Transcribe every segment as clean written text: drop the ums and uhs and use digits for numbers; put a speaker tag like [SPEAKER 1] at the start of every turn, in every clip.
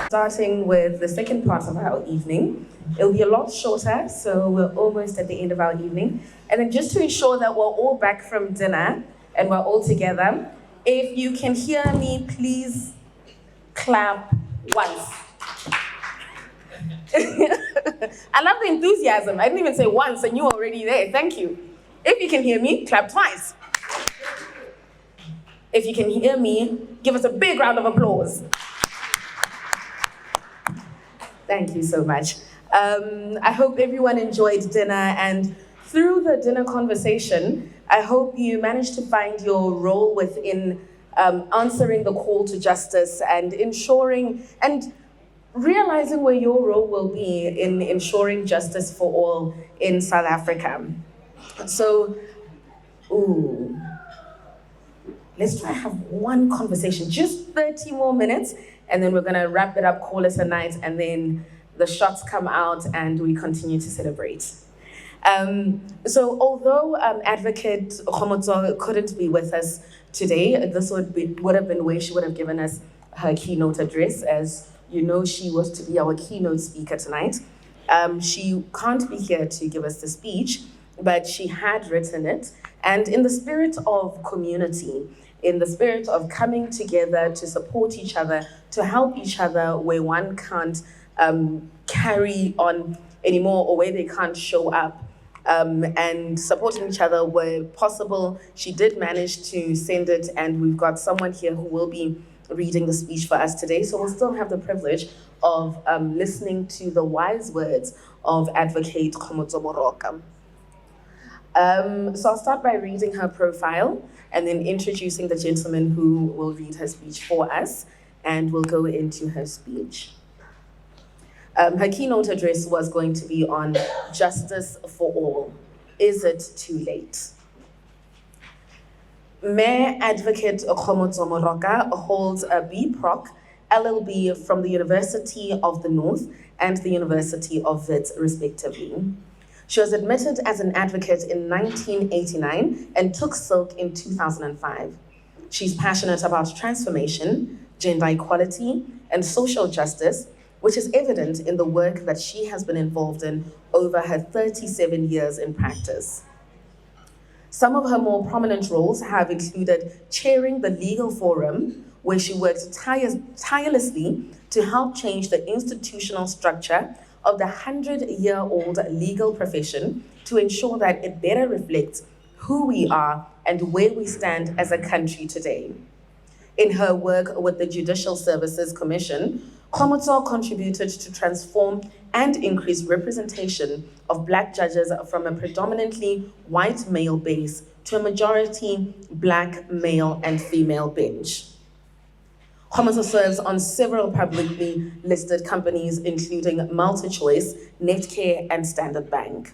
[SPEAKER 1] Starting with the second part of our evening. It'll be a lot shorter, so we're almost at the end of our evening. And then just to ensure that we're all back from dinner and we're all together, if you can hear me, please clap once. I love the enthusiasm. I didn't even say once and you're already there. Thank you. If you can hear me, clap twice. If you can hear me, give us a big round of applause. Thank you so much. I hope everyone enjoyed dinner, and through the dinner conversation, I hope you managed to find your role within answering the call to justice and ensuring and realizing where your role will be in ensuring justice for all in South Africa. So, let's try to have one conversation, just 30 more minutes, and then we're gonna wrap it up, call it a night, and then the shots come out and we continue to celebrate. So although Advocate Kgomotso couldn't be with us today, this would have been where she would have given us her keynote address. As you know, she was to be our keynote speaker tonight. She can't be here to give us the speech, but she had written it. And in the spirit of community, in the spirit of coming together to support each other, to help each other where one can't carry on anymore or where they can't show up, and supporting each other where possible, she did manage to send it, and we've got someone here who will be reading the speech for us today. So we'll still have the privilege of listening to the wise words of Advocate Kgomotso Moroka. So I'll start by reading her profile and then introducing the gentleman who will read her speech for us, and we'll go into her speech. Her keynote address was going to be on justice for all. Is it too late? Mayor Advocate Kgomotso Moroka holds a B.Proc LLB from the University of the North and the University of Wits, respectively. She was admitted as an advocate in 1989 and took silk in 2005. She's passionate about transformation, gender equality, and social justice, which is evident in the work that she has been involved in over her 37 years in practice. Some of her more prominent roles have included chairing the Legal Forum, where she worked tirelessly to help change the institutional structure of the 100-year-old legal profession to ensure that it better reflects who we are and where we stand as a country today. In her work with the Judicial Services Commission, Kgomotso contributed to transform and increase representation of Black judges from a predominantly white male base to a majority Black male and female bench. Kgomotso serves on several publicly listed companies, including MultiChoice, Netcare, and Standard Bank.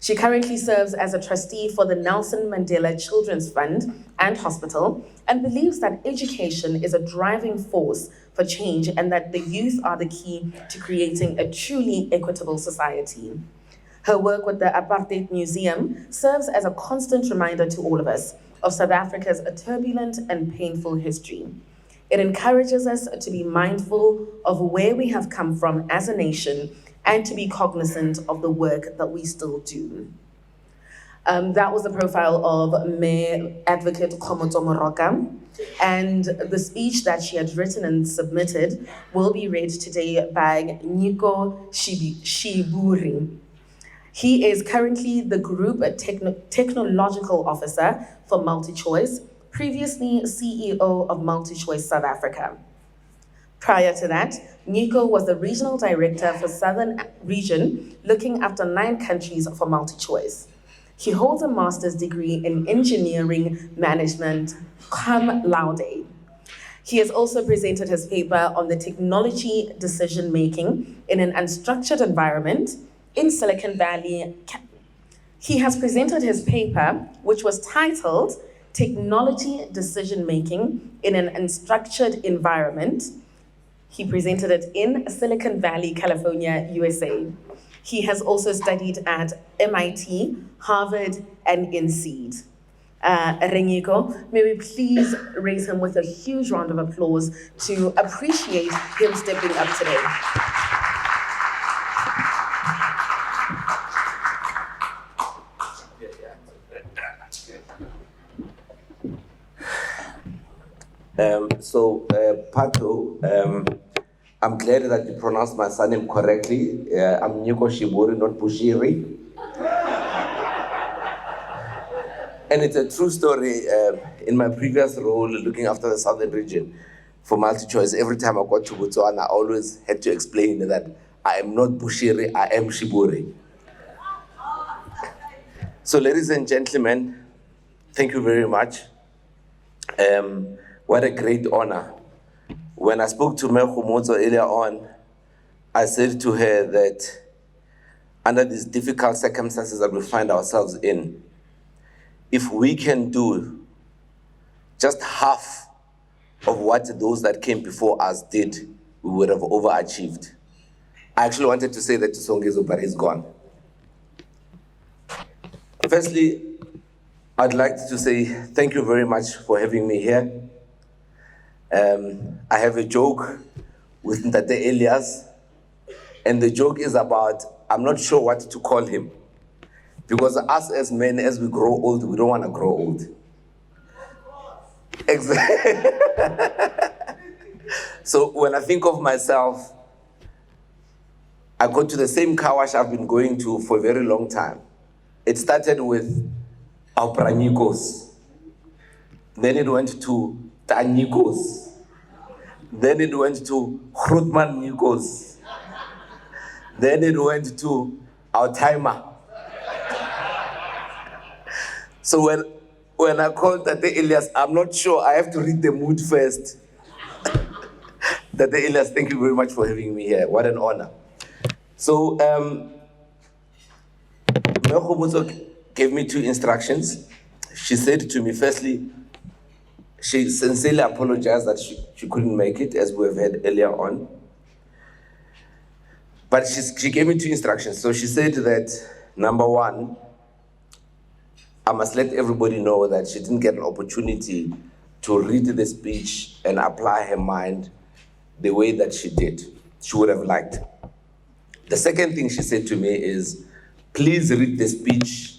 [SPEAKER 1] She currently serves as a trustee for the Nelson Mandela Children's Fund and Hospital, and believes that education is a driving force for change and that the youth are the key to creating a truly equitable society. Her work with the Apartheid Museum serves as a constant reminder to all of us of South Africa's turbulent and painful history. It encourages us to be mindful of where we have come from as a nation and to be cognizant of the work that we still do. That was the profile of Mayor Advocate Kgomotso Moroka, and the speech that she had written and submitted will be read today by Nico Shiburi. He is currently the Group Technological Officer for MultiChoice, previously CEO of MultiChoice South Africa. Prior to that, Nico was the Regional Director for Southern Region, looking after 9 countries for MultiChoice. He holds a master's degree in engineering management, cum laude. He has also presented his paper on the technology decision-making in an unstructured environment in Silicon Valley. He has presented his paper, which was titled Technology Decision-Making in an Unstructured Environment. He presented it in Silicon Valley, California, USA. He has also studied at MIT, Harvard, and INSEAD. Rengiko. May we please raise him with a huge round of applause to appreciate him stepping up today.
[SPEAKER 2] Pato, I'm glad that you pronounced my surname correctly. I'm Nyiko Shiburi, not Bushiri. And it's a true story. In my previous role, looking after the southern region for MultiChoice, every time I got to Botswana, I always had to explain that I am not Bushiri, I am Shiburi. So ladies and gentlemen, thank you very much. What a great honor. When I spoke to Kgomotso earlier on, I said to her that under these difficult circumstances that we find ourselves in, if we can do just half of what those that came before us did, we would have overachieved. I actually wanted to say that to Songezo, but he's gone. Firstly, I'd like to say thank you very much for having me here. I have a joke with Ntate Elias, and the joke is about, I'm not sure what to call him. Because us as men, as we grow old, we don't want to grow old. Exactly. So when I think of myself, I go to the same car wash I've been going to for a very long time. It started with our Pranikos. Then it went to Tanikos. Then it went to Grootman Nikos. Then it went to our timer. So when I called Tate Elias, I'm not sure, I have to read the mood first. Tate Elias, thank you very much for having me here. What an honor. So, Kgomotso gave me 2 instructions. She said to me, firstly, she sincerely apologized that she couldn't make it, as we have heard earlier on. But she gave me 2 instructions. So she said that, number 1, I must let everybody know that she didn't get an opportunity to read the speech and apply her mind the way that she did. She would have liked. The second thing she said to me is, please read the speech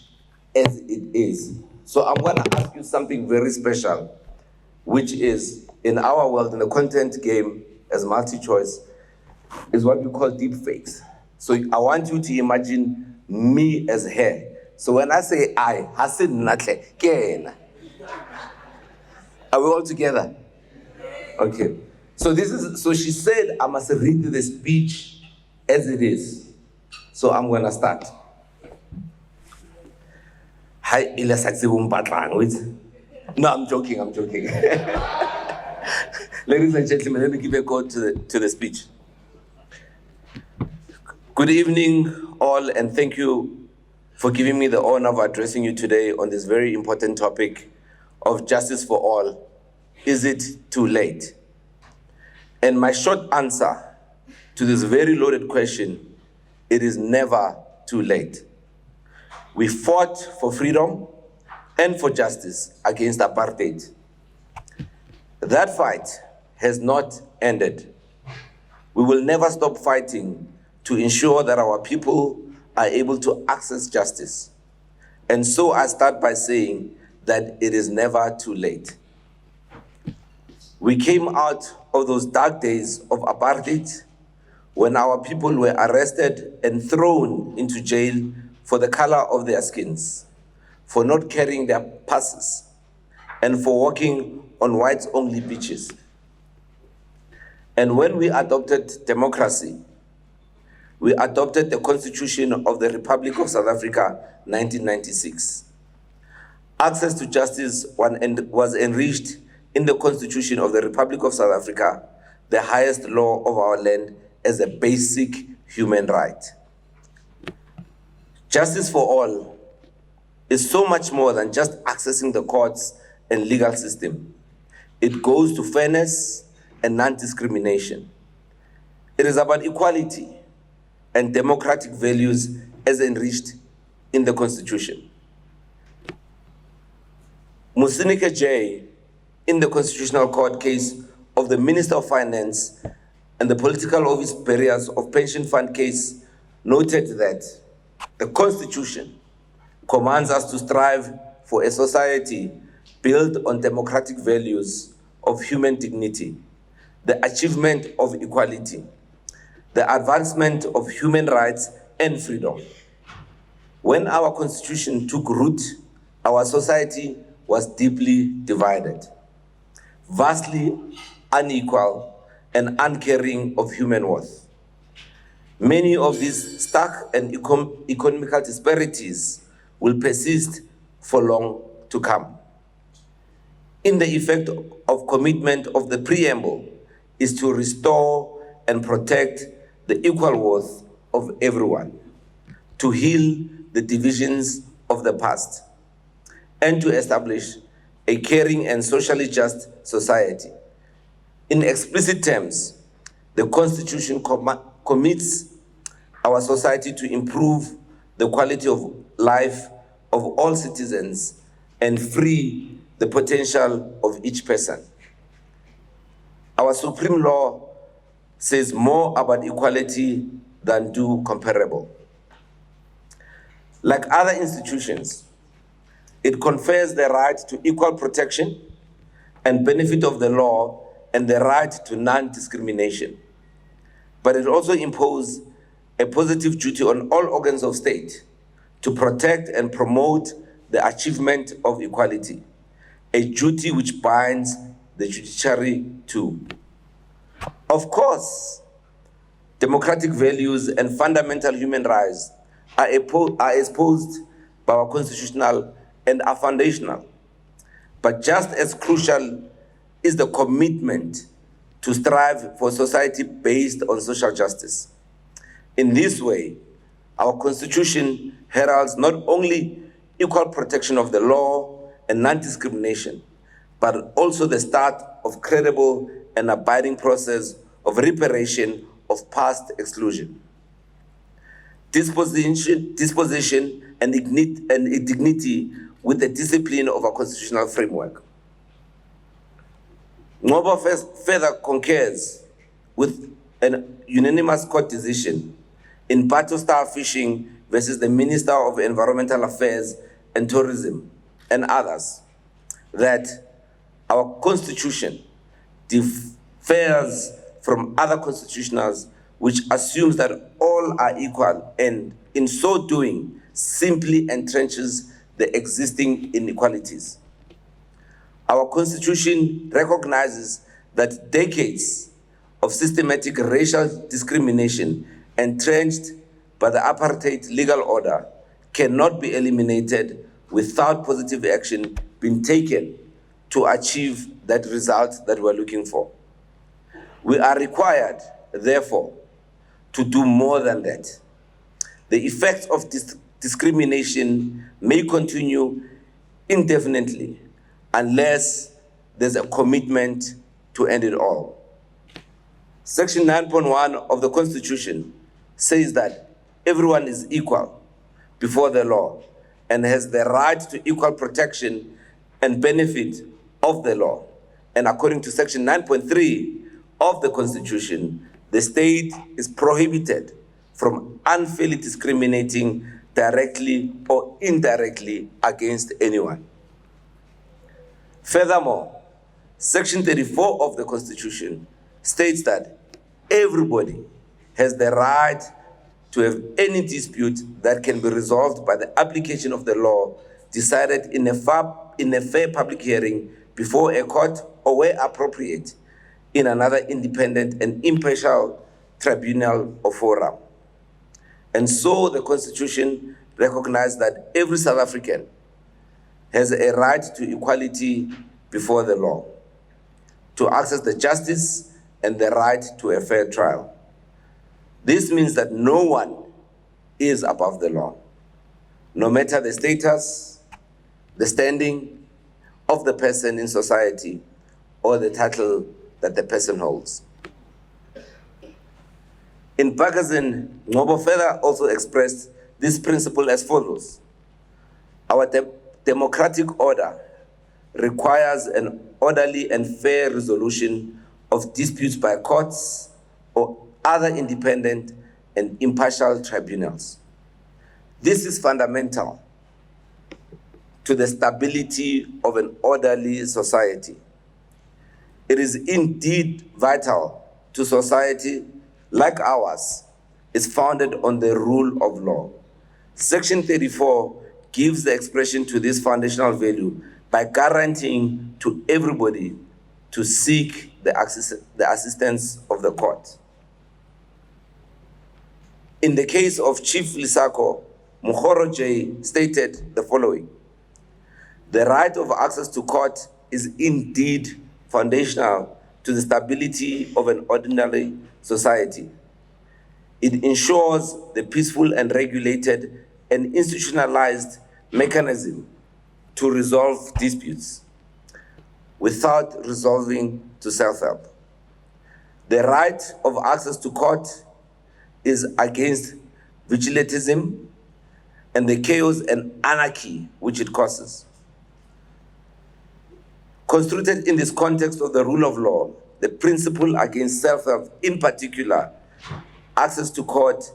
[SPEAKER 2] as it is. So I'm going to ask you something very special, which is, in our world, in the content game, as MultiChoice, is what we call deep fakes. So I want you to imagine me as her. So when I say I, Hassan Natle, Kena. Are we all together? Okay. So she said I must read the speech as it is. So I'm gonna start. Hi, no, I'm joking. Ladies and gentlemen, let me give a call to the speech. Good evening, all, and thank you for giving me the honor of addressing you today on this very important topic of justice for all. Is it too late? And my short answer to this very loaded question, it is never too late. We fought for freedom and for justice against apartheid. That fight has not ended. We will never stop fighting to ensure that our people are able to access justice. And so I start by saying that it is never too late. We came out of those dark days of apartheid when our people were arrested and thrown into jail for the color of their skins, for not carrying their passes, and for walking on whites-only beaches. And when we adopted democracy, we adopted the Constitution of the Republic of South Africa, 1996. Access to justice was enriched in the Constitution of the Republic of South Africa, the highest law of our land, as a basic human right. Justice for all is so much more than just accessing the courts and legal system. It goes to fairness and non-discrimination. It is about equality and democratic values as enriched in the Constitution. Musinike J, in the Constitutional Court case of the Minister of Finance and the political office barriers of pension fund case, noted that the Constitution commands us to strive for a society built on democratic values of human dignity, the achievement of equality, the advancement of human rights and freedom. When our Constitution took root, our society was deeply divided, vastly unequal and uncaring of human worth. Many of these stark and economical disparities will persist for long to come. In the effect of commitment of the preamble is to restore and protect the equal worth of everyone, to heal the divisions of the past, and to establish a caring and socially just society. In explicit terms, the Constitution commits our society to improve the quality of life of all citizens and free the potential of each person. Our supreme law says more about equality than do comparable. Like other institutions, it confers the right to equal protection and benefit of the law and the right to non-discrimination. But it also imposes a positive duty on all organs of state to protect and promote the achievement of equality, a duty which binds the judiciary too. Of course, democratic values and fundamental human rights are exposed by our constitutional and are foundational. But just as crucial is the commitment to strive for a society based on social justice. In this way, our Constitution heralds not only equal protection of the law and non-discrimination, but also the start of credible and abiding process of reparation of past exclusion. Disposition and dignity with the discipline of our constitutional framework. Ngobo further concurs with an unanimous court decision in Battlestar Fishing versus the Minister of Environmental Affairs and Tourism and others, that our Constitution differs from other constitutionals which assumes that all are equal and in so doing simply entrenches the existing inequalities. Our Constitution recognizes that decades of systematic racial discrimination entrenched by the apartheid legal order cannot be eliminated without positive action being taken to achieve that result that we're looking for. We are required, therefore, to do more than that. The effects of discrimination may continue indefinitely unless there's a commitment to end it all. Section 9.1 of the Constitution says that everyone is equal before the law and has the right to equal protection and benefit of the law. And according to Section 9.3 of the Constitution, the state is prohibited from unfairly discriminating directly or indirectly against anyone. Furthermore, Section 34 of the Constitution states that everybody has the right to have any dispute that can be resolved by the application of the law decided in a fair public hearing before a court or where appropriate in another independent and impartial tribunal or forum. And so the Constitution recognizes that every South African has a right to equality before the law, to access the justice and the right to a fair trial. This means that no one is above the law, no matter the status, the standing of the person in society, or the title that the person holds. In Pakistan, Ngobo further also expressed this principle as follows: our democratic order requires an orderly and fair resolution of disputes by courts or other independent and impartial tribunals. This is fundamental to the stability of an orderly society. It is indeed vital to society like ours is founded on the rule of law. Section 34 gives the expression to this foundational value by guaranteeing to everybody to seek the assistance of the court. In the case of Chief Lisako, Mokgoro J stated the following: the right of access to court is indeed foundational to the stability of an ordinary society. It ensures the peaceful and regulated and institutionalized mechanism to resolve disputes without resolving to self-help. The right of access to court is against vigilantism and the chaos and anarchy which it causes. Constructed in this context of the rule of law, the principle against self-help, in particular, access to court,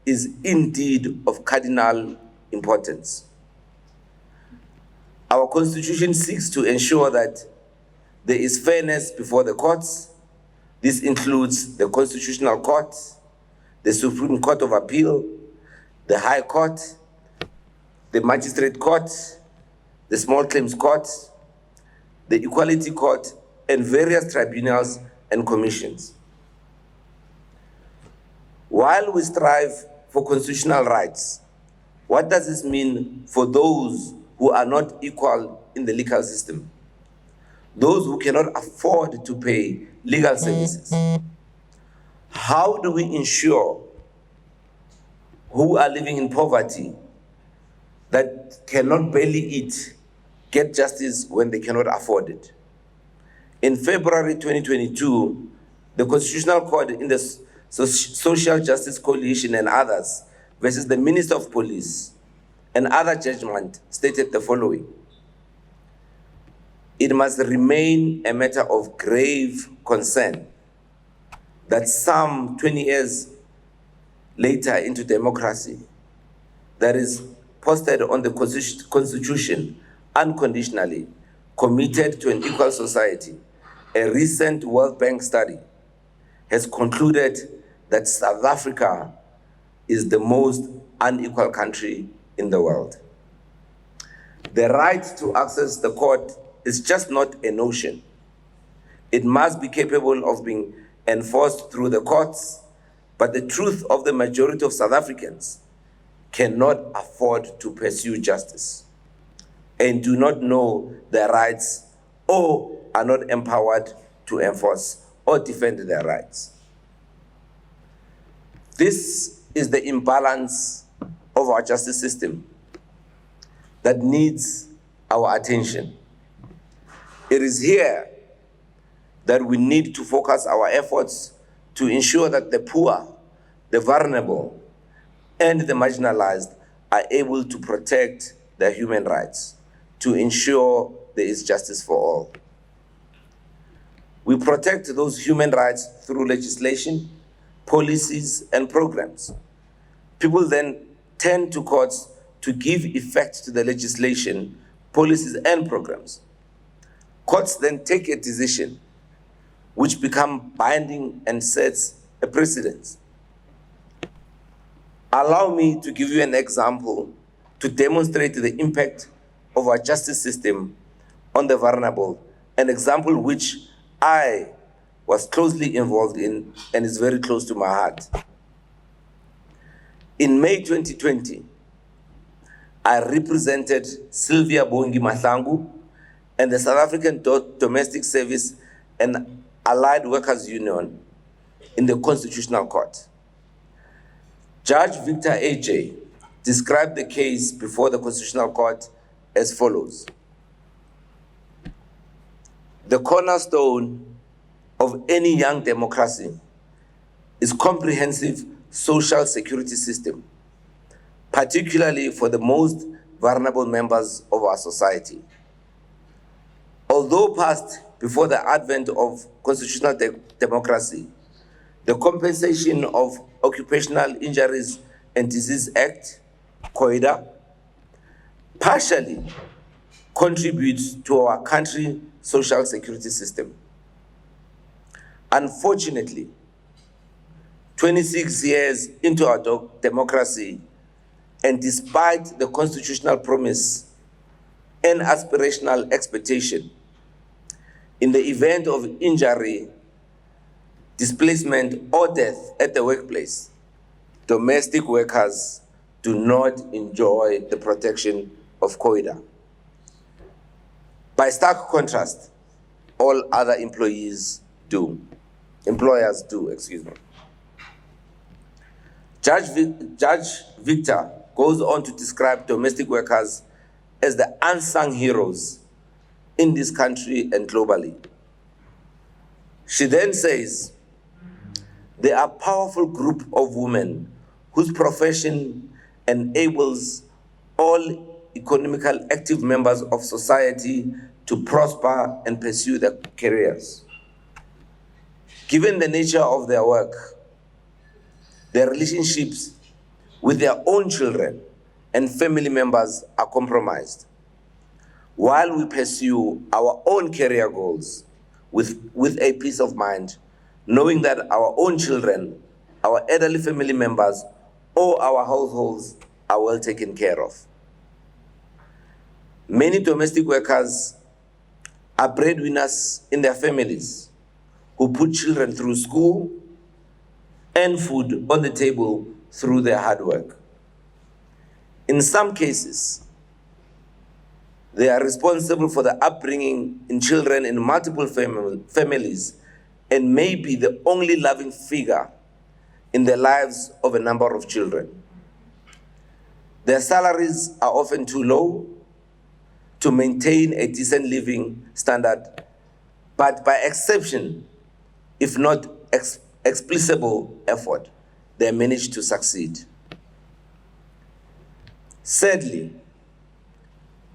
[SPEAKER 2] is indeed of cardinal importance. Our Constitution seeks to ensure that there is fairness before the courts. This includes the Constitutional Court, the Supreme Court of Appeal, the High Court, the Magistrate Court, the Small Claims Court, the Equality Court, and various tribunals and commissions. While we strive for constitutional rights, what does this mean for those who are not equal in the legal system? Those who cannot afford to pay legal services. How do we ensure who are living in poverty that cannot barely eat get justice when they cannot afford it? In February 2022, the Constitutional Court in the Social Justice Coalition and others versus the Minister of Police and other judgment stated the following: it must remain a matter of grave concern that some 20 years later into democracy, that is posted on the Constitution unconditionally, committed to an equal society, a recent World Bank study has concluded that South Africa is the most unequal country in the world. The right to access the court is just not a notion. It must be capable of being enforced through the courts, but the truth of the majority of South Africans cannot afford to pursue justice and do not know their rights or are not empowered to enforce or defend their rights. This is the imbalance of our justice system that needs our attention. It is here that we need to focus our efforts to ensure that the poor, the vulnerable, and the marginalized are able to protect their human rights, to ensure there is justice for all. We protect those human rights through legislation, policies, and programs. People then turn to courts to give effect to the legislation, policies, and programs. Courts then take a decision which become binding and sets a precedent. Allow me to give you an example to demonstrate the impact of our justice system on the vulnerable, an example which I was closely involved in and is very close to my heart. In May 2020, I represented Sylvia Bongi Mahlangu and the South African Domestic Service and Allied Workers Union in the Constitutional Court. Judge Victor A.J. described the case before the Constitutional Court as follows: the cornerstone of any young democracy is comprehensive social security system, particularly for the most vulnerable members of our society. Although passed before the advent of constitutional democracy, the Compensation of Occupational Injuries and Disease Act, COIDA, partially contributes to our country's social security system. Unfortunately, 26 years into our democracy, and despite the constitutional promise and aspirational expectation, in the event of injury, displacement, or death at the workplace, domestic workers do not enjoy the protection of COIDA. By stark contrast, all other employers do, excuse me. Judge Victor goes on to describe domestic workers as the unsung heroes in this country and globally. She then says, they are a powerful group of women whose profession enables all economically active members of society to prosper and pursue their careers. Given the nature of their work, their relationships with their own children and family members are compromised, while we pursue our own career goals with a peace of mind, knowing that our own children, our elderly family members, or our households are well taken care of. Many domestic workers are breadwinners in their families who put children through school and food on the table through their hard work. In some cases, they are responsible for the upbringing in children in multiple families and may be the only loving figure in the lives of a number of children. Their salaries are often too low to maintain a decent living standard, but by exception, if not explicable effort, they manage to succeed. Sadly,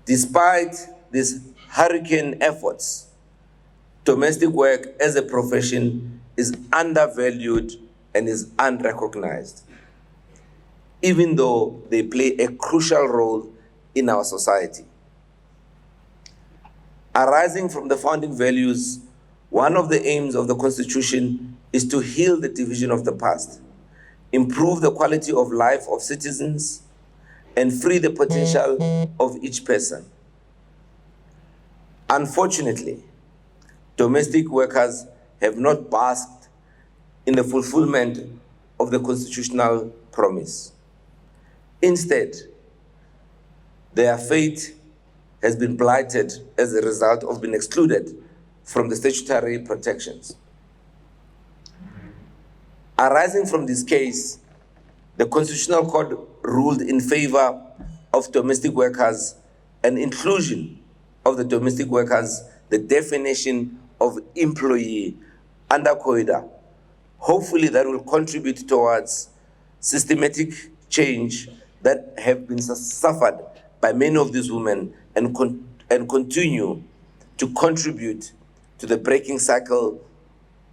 [SPEAKER 2] despite these hurricane efforts, domestic work as a profession is undervalued and is unrecognized, even though they play a crucial role in our society. Arising from the founding values, one of the aims of the Constitution is to heal the division of the past, improve the quality of life of citizens, and free the potential of each person. Unfortunately, domestic workers have not basked in the fulfillment of the constitutional promise. Instead, their fate has been blighted as a result of being excluded from the statutory protections. Arising from this case, the Constitutional Court ruled in favor of domestic workers and inclusion of the domestic workers, the definition of employee under COIDA. Hopefully that will contribute towards systematic change that have been suffered by many of these women and continue to contribute to the breaking cycle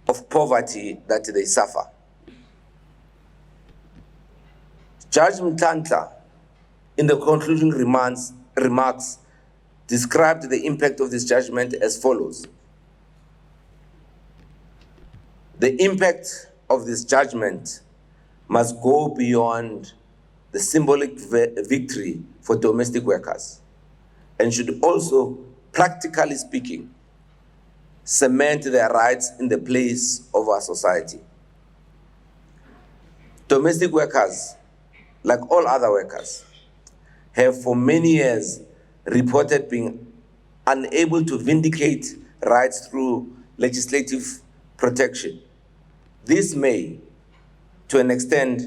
[SPEAKER 2] of poverty that they suffer. Judge Mtantla, in the concluding remarks, described the impact of this judgment as follows. The impact of this judgment must go beyond the symbolic victory for domestic workers and should also, practically speaking, cement their rights in the place of our society. Domestic workers, like all other workers, have for many years reported being unable to vindicate rights through legislative protection. This may, to an extent,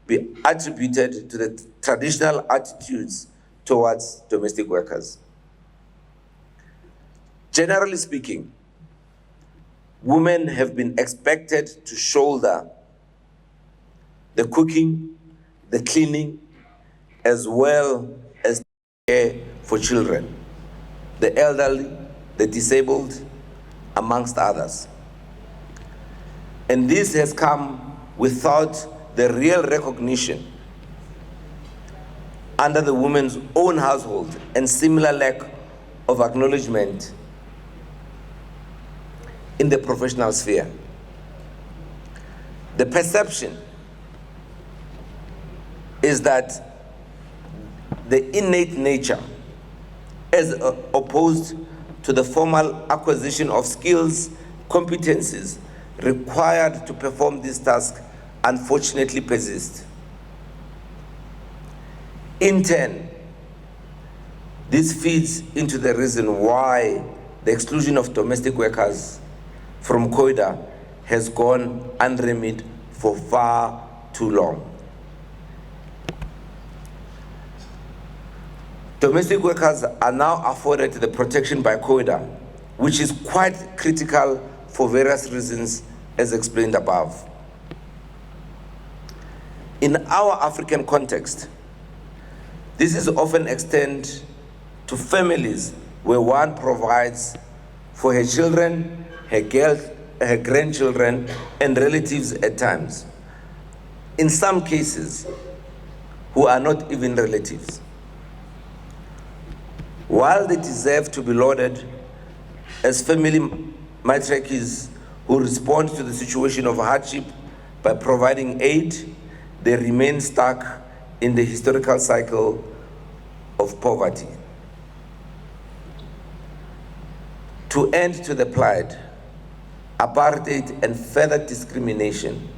[SPEAKER 2] be attributed to the traditional attitudes towards domestic workers. Generally speaking, women have been expected to shoulder the cooking, the cleaning, as well as care for children, the elderly, the disabled, amongst others. And this has come without the real recognition under the woman's own household and similar lack of acknowledgement in the professional sphere. The perception is that the innate nature, as opposed to the formal acquisition of skills, competencies required to perform this task, unfortunately persist. In turn, this feeds into the reason why the exclusion of domestic workers from KOIDA has gone unremedied for far too long. Domestic workers are now afforded the protection by KOIDA, which is quite critical for various reasons as explained above. In our African context, this is often extended to families where one provides for her children, her grandchildren, and relatives at times. In some cases, who are not even relatives. While they deserve to be lauded as family matriarchs who respond to the situation of hardship by providing aid, they remain stuck in the historical cycle of poverty. To end to the plight, apartheid and further discrimination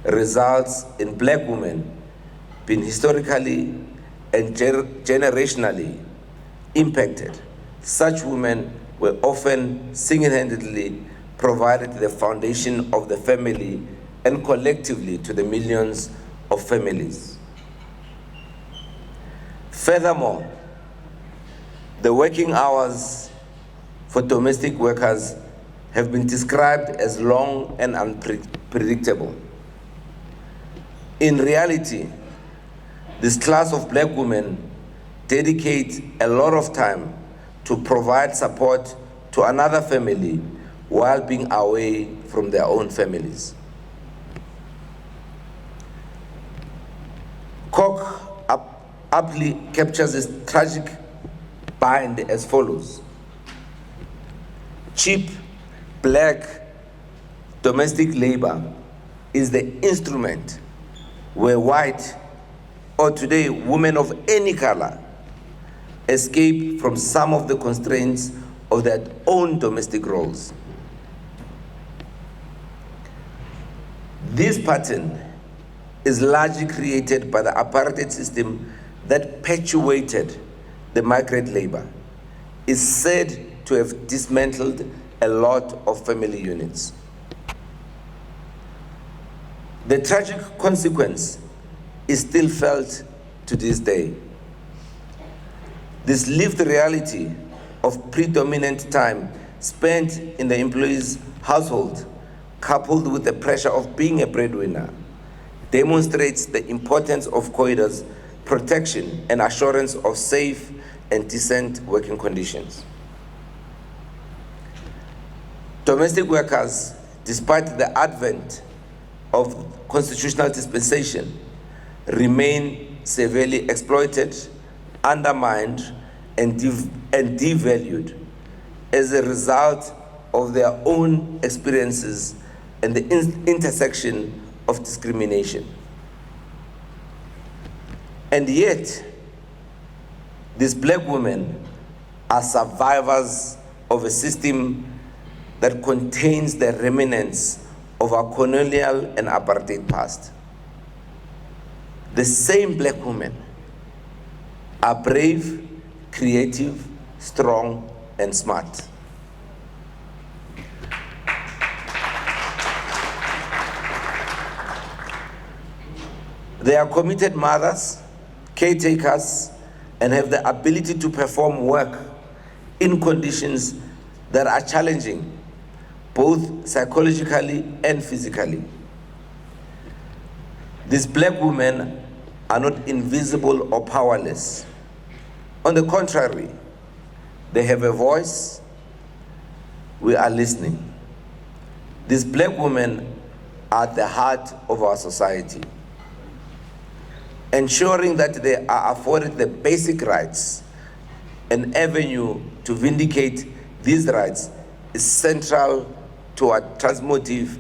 [SPEAKER 2] results in black women being historically and generationally impacted. Such women were often single-handedly provided the foundation of the family and collectively to the millions of families. Furthermore, the working hours for domestic workers have been described as long and unpredictable. In reality, this class of black women dedicate a lot of time to provide support to another family while being away from their own families. Koch aptly captures this tragic bind as follows: cheap, black, domestic labor is the instrument where white, or today women of any color, escape from some of the constraints of their own domestic roles. This pattern is largely created by the apartheid system that perpetuated the migrant labor, is said to have dismantled a lot of family units. The tragic consequence is still felt to this day. This lived reality of predominant time spent in the employee's household, coupled with the pressure of being a breadwinner, demonstrates the importance of KOIDA's protection and assurance of safe and decent working conditions. Domestic workers, despite the advent of constitutional dispensation, remain severely exploited, undermined, and devalued as a result of their own experiences and the intersection of discrimination. And yet, these black women are survivors of a system that contains the remnants of our colonial and apartheid past. The same black women are brave, creative, strong, and smart. They are committed mothers, caretakers, and have the ability to perform work in conditions that are challenging, both psychologically and physically. These black women are not invisible or powerless. On the contrary, they have a voice, we are listening. These black women are at the heart of our society. Ensuring that they are afforded the basic rights, an avenue to vindicate these rights is central to our transformative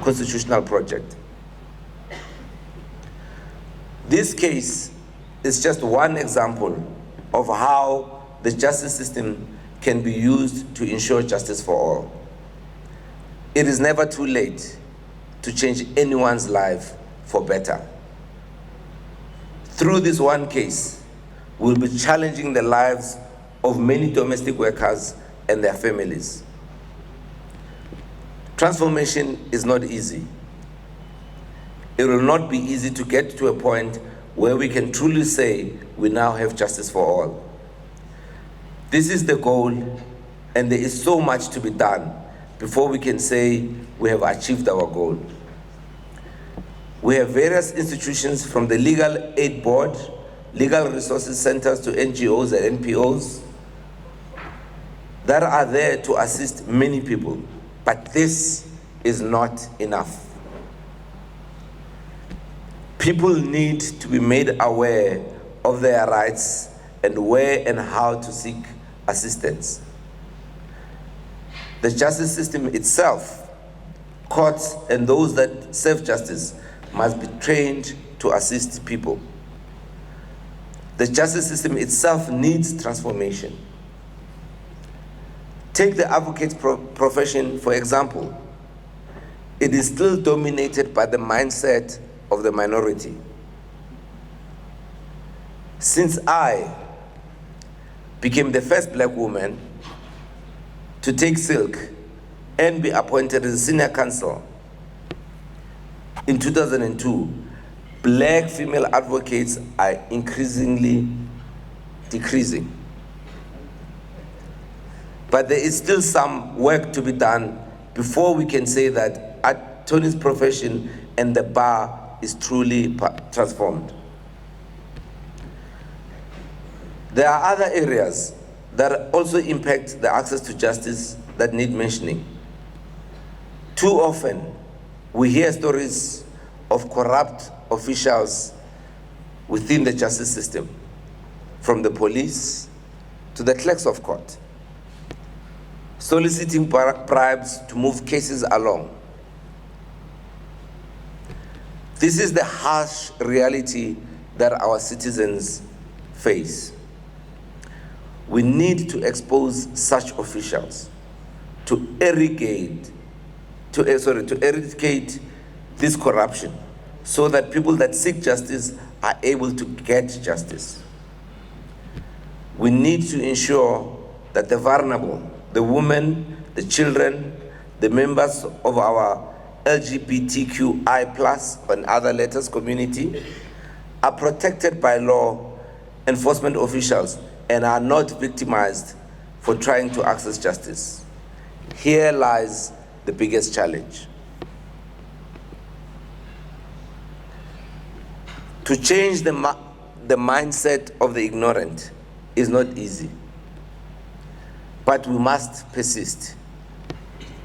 [SPEAKER 2] constitutional project. This case is just one example of how the justice system can be used to ensure justice for all. It is never too late to change anyone's life for better. Through this one case, we'll be challenging the lives of many domestic workers and their families. Transformation is not easy. It will not be easy to get to a point where we can truly say we now have justice for all. This is the goal, and there is so much to be done before we can say we have achieved our goal. We have various institutions from the Legal Aid Board, Legal Resources Centers to NGOs and NPOs that are there to assist many people, but this is not enough. People need to be made aware of their rights and where and how to seek assistance. The justice system itself, courts and those that serve justice must be trained to assist people. The justice system itself needs transformation. Take the advocate profession, for example. It is still dominated by the mindset of the minority. Since I became the first black woman to take silk and be appointed as a senior counsel in 2002, black female advocates are increasingly decreasing. But there is still some work to be done before we can say that attorney's profession and the bar is truly transformed. There are other areas that also impact the access to justice that need mentioning. Too often, we hear stories of corrupt officials within the justice system, from the police to the clerks of court, soliciting bribes to move cases along. This is the harsh reality that our citizens face. We need to expose such officials to eradicate this corruption so that people that seek justice are able to get justice. We need to ensure that the vulnerable, the women, the children, the members of our LGBTQI+ and other letters community are protected by law enforcement officials and are not victimized for trying to access justice. Here lies the biggest challenge. To change the mindset of the ignorant is not easy, but we must persist.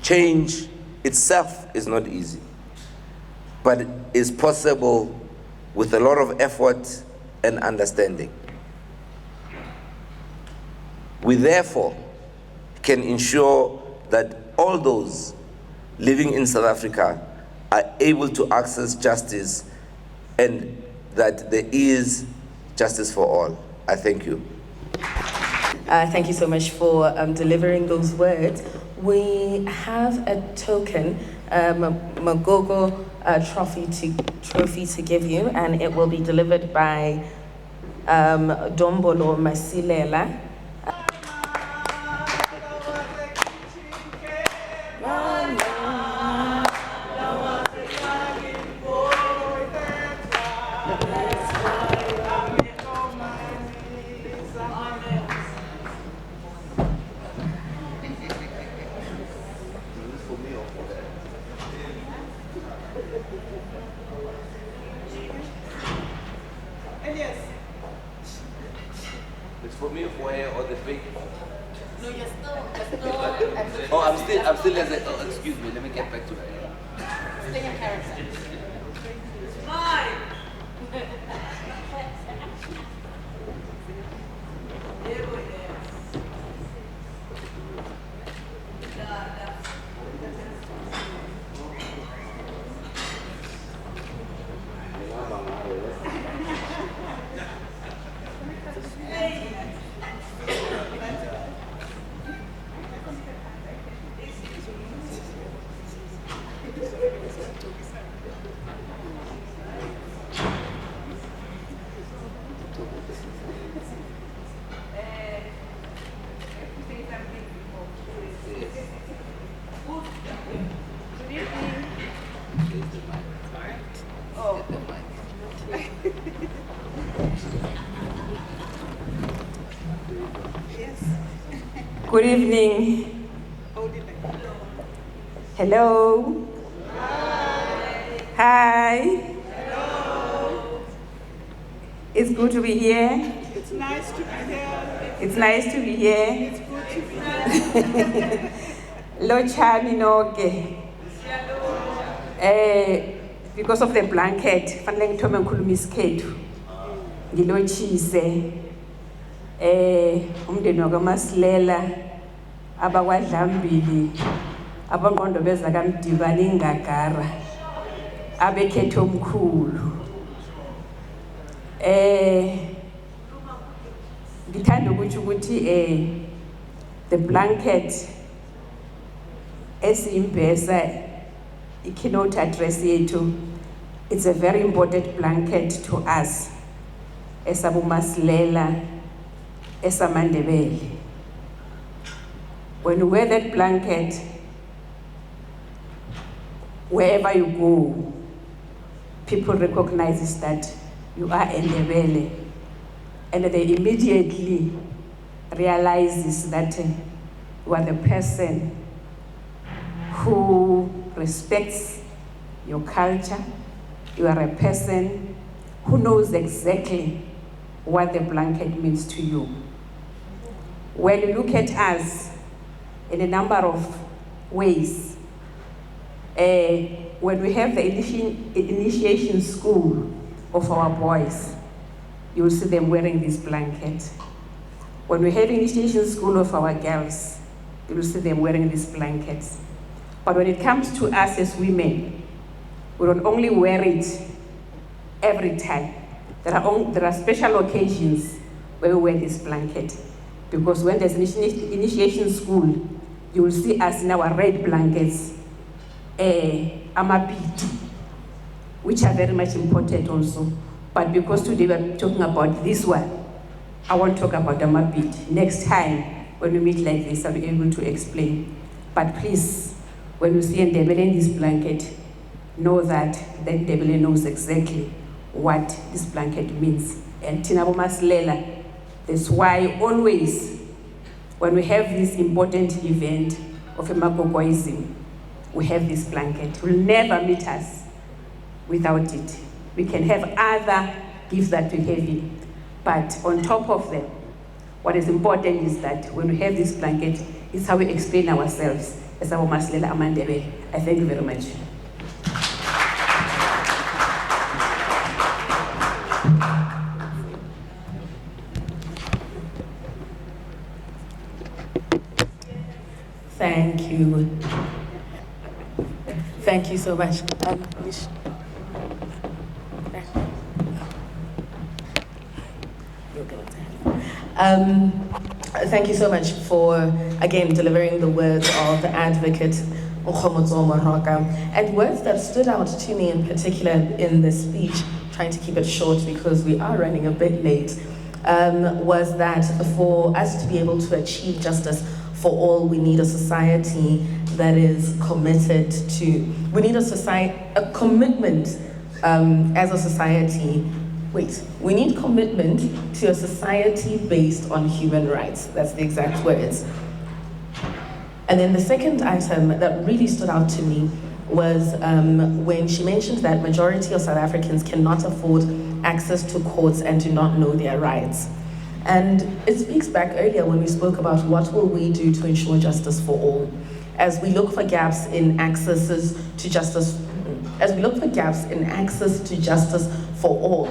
[SPEAKER 2] Change itself is not easy, but is possible with a lot of effort and understanding. We therefore can ensure that all those living in South Africa are able to access justice and that there is justice for all. I thank you.
[SPEAKER 1] Thank you so much for delivering those words. We have a token, Magogo trophy to give you, and it will be delivered by Dombolo Masilela.
[SPEAKER 2] It's for me, for her, or the fake.
[SPEAKER 1] No, you're still.
[SPEAKER 2] Oh, I'm still as a, oh, excuse me, let me get back to that.
[SPEAKER 1] Stay in character.
[SPEAKER 3] Good evening. Hello. Hi.
[SPEAKER 4] Hello.
[SPEAKER 3] It's good to be here.
[SPEAKER 4] It's nice to be here.
[SPEAKER 3] It's nice to be here.
[SPEAKER 4] It's good to be here.
[SPEAKER 3] Lo chani noke. Because of the blanket, fanele ngithome ngikhuluma isikhethu. Ngilotshise. Umndeni wakwaMasilela abakwaDlambili abangqondo beza kaMdibani ingagara abekhetho omkhulu. Ngithanda ukuthi the blanket esimbesa keynote address yethu, it's a very important blanket to us esabuMasilela esamandebele. When you wear that blanket, wherever you go, people recognize that you are Ndebele, and they immediately realizes that you are the person who respects your culture. You are a person who knows exactly what the blanket means to you. When you look at us in a number of ways, when we have the initiation school of our boys, you will see them wearing this blanket. When we have initiation school of our girls, you will see them wearing these blankets. But when it comes to us as women, we don't only wear it every time. There are special occasions where we wear this blanket. Because when there's initiation school, you will see us in our red blankets, amapiti, which are very much important also. But because today we're talking about this one, I won't talk about amapiti. Next time, when we meet like this, I'll be able to explain. But please, when you see Ndebele in this blanket, know that Ndebele knows exactly what this blanket means. And Tina Masilela, that's why always, when we have this important event of Emagogoism, we have this blanket. You'll never meet us without it. We can have other gifts that we have it, but on top of them, what is important is that when we have this blanket, it's how we explain ourselves as our Masilela Amandebele. I thank you very much.
[SPEAKER 1] Thank you. Thank you so much. Thank you so much for, again, delivering the words of the advocate, Kgomotso Moroka, and words that stood out to me in particular in this speech, trying to keep it short because we are running a bit late, was that for us to be able to achieve justice for all, we need a society that is committed to, we need a commitment as a society. We need commitment to a society based on human rights. That's the exact words. And then the second item that really stood out to me was when she mentioned that majority of South Africans cannot afford access to courts and do not know their rights. And it speaks back earlier when we spoke about what will we do to ensure justice for all. As we look for gaps in accesses to justice, as we look for gaps in access to justice for all,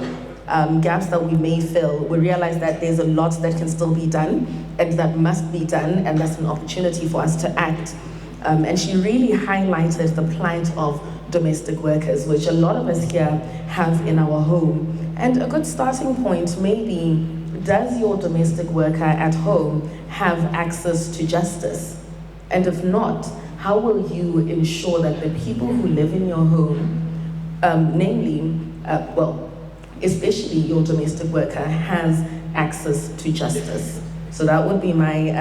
[SPEAKER 1] gaps that we may fill, we realize that there's a lot that can still be done and that must be done, and that's an opportunity for us to act. And she really highlighted the plight of domestic workers, which a lot of us here have in our home. And a good starting point may be, does your domestic worker at home have access to justice? And if not, how will you ensure that the people who live in your home, especially your domestic worker, has access to justice? So that would be my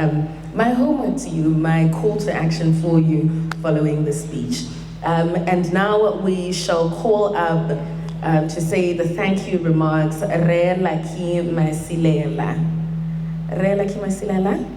[SPEAKER 1] homework to you, my call to action for you following this speech. And now we shall call up to say the thank you remarks, Re Laki Masilela. Re Laki Masilela?